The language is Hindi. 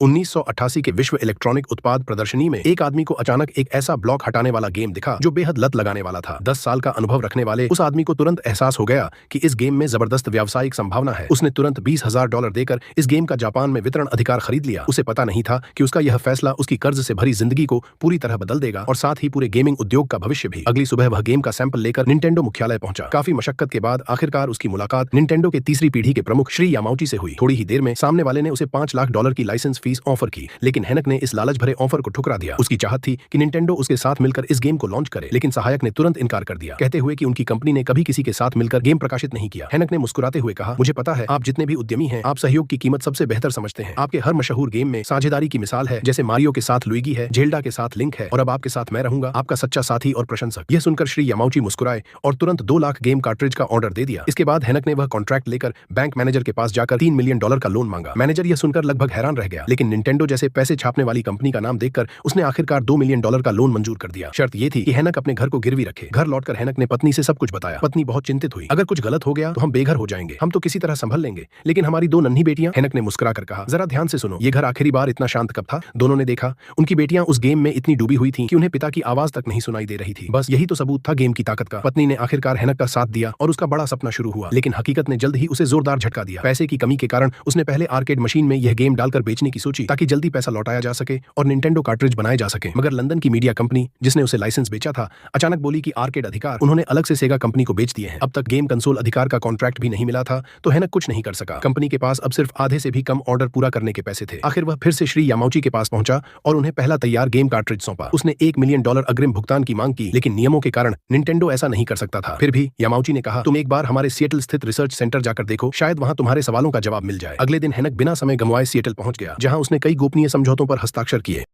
1988 के विश्व इलेक्ट्रॉनिक उत्पाद प्रदर्शनी में एक आदमी को अचानक एक ऐसा ब्लॉक हटाने वाला गेम दिखा जो बेहद लत लगाने वाला था। 10 साल का अनुभव रखने वाले उस आदमी को तुरंत एहसास हो गया कि इस गेम में जबरदस्त व्यावसायिक संभावना है। उसने तुरंत $20,000 देकर इस गेम का जापान में वितरण अधिकार खरीद लिया। उसे पता नहीं था कि उसका यह फैसला उसकी कर्ज से भरी जिंदगी को पूरी तरह बदल देगा और साथ ही पूरे गेमिंग उद्योग का भविष्य भी। अगली सुबह वह गेम का सैंपल लेकर निंटेंडो मुख्यालय पहुंचा। काफी मशक्कत के बाद आखिरकार उसकी मुलाकात निंटेंडो के तीसरी पीढ़ी के प्रमुख श्री यामाउची से हुई। थोड़ी ही देर में सामने वाले ने उसे $5 लाख की लाइसेंस फीस ऑफर की, लेकिन हेनक ने इस लालच भरे ऑफर को ठुकरा दिया। उसकी चाहत थी कि निंटेंडो उसके साथ मिलकर इस गेम को लॉन्च करे, लेकिन सहायक ने तुरंत इनकार कर दिया, कहते हुए कि उनकी कंपनी ने कभी किसी के साथ मिलकर गेम प्रकाशित नहीं किया। हेनक ने मुस्कुराते हुए कहा, मुझे पता है आप जितने भी उद्यमी हैं, आप सहयोग की कीमत सबसे बेहतर समझते हैं। आपके हर मशहूर गेम में साझेदारी की मिसाल है, जैसे मारियो के साथ लुइगी है, जेल्डा के साथ लिंक है और अब आपके साथ मैं रहूंगा, आपका सच्चा साथी और प्रशंसक। यह सुनकर श्री यामाउची मुस्कुराए और तुरंत 2 लाख गेम कार्ट्रिज का ऑर्डर दे दिया। इसके बाद हेनक ने वह कॉन्ट्रैक्ट लेकर बैंक मैनेजर के पास जाकर $3 मिलियन का लोन मांगा। मैनेजर यह सुनकर लगभग हैरान रह गया, लेकिन निंटेंडो जैसे पैसे छापने वाली कंपनी का नाम देखकर उसने आखिरकार $2 मिलियन का लोन मंजूर कर दिया। शर्त यह थी कि हेनक अपने घर को गिरवी रखे। घर लौटकर हेनक ने पत्नी से सब कुछ बताया। पत्नी बहुत चिंतित हुई, अगर कुछ गलत हो गया तो हम बेघर हो जाएंगे, हम तो किसी तरह संभल लेंगे, लेकिन हमारी 2 नन्ही बेटियां। हेनक ने मुस्कुरा कर कहा, जरा ध्यान से सुनो, ये घर आखिरी बार इतना शांत कब था? दोनों ने देखा उनकी बेटियां उस गेम में इतनी डूबी हुई थी कि उन्हें पिता की आवाज तक नहीं सुनाई दे रही थी। बस यही तो सबूत था गेम की ताकत का। पत्नी ने आखिरकार हेनक का साथ दिया और उसका बड़ा सपना शुरू हुआ, लेकिन हकीकत ने जल्द ही उसे जोरदार झटका दिया। पैसे की कमी के कारण उसने पहले आर्केड मशीन में यह गेम डालकर बेचने की सोची ताकि जल्दी पैसा लौटाया जा सके और निंटेंडो कार्ट्रिज बनाए जा सके। मगर लंदन की मीडिया कंपनी जिसने उसे लाइसेंस बेचा था अचानक बोली कि आर्केड अधिकार उन्होंने अलग से सेगा कंपनी को बेच दिए हैं। अब तक गेम कंसोल अधिकार का कॉन्ट्रैक्ट भी नहीं मिला था, तो हेनक कुछ नहीं कर सका। कंपनी के पास अब सिर्फ आधे से भी कम ऑर्डर पूरा करने के पैसे थे। आखिर वह फिर से श्री यामाउची के पास पहुंचा और उन्हें पहला तैयार गेम कार्ट्रिज सौंपा। उसने $1 मिलियन अग्रिम भुगतान की मांग की, लेकिन नियमों के कारण निंटेंडो ऐसा नहीं कर सकता था। फिर भी यामाउची ने कहा, तुम एक बार हमारे सिएटल स्थित रिसर्च सेंटर जाकर देखो, शायद वहां तुम्हारे सवालों का जवाब मिल जाए। अगले दिन हेनक बिना समय गंवाए सिएटल पहुंच गया, जहां उसने कई गोपनीय समझौतों पर हस्ताक्षर किए।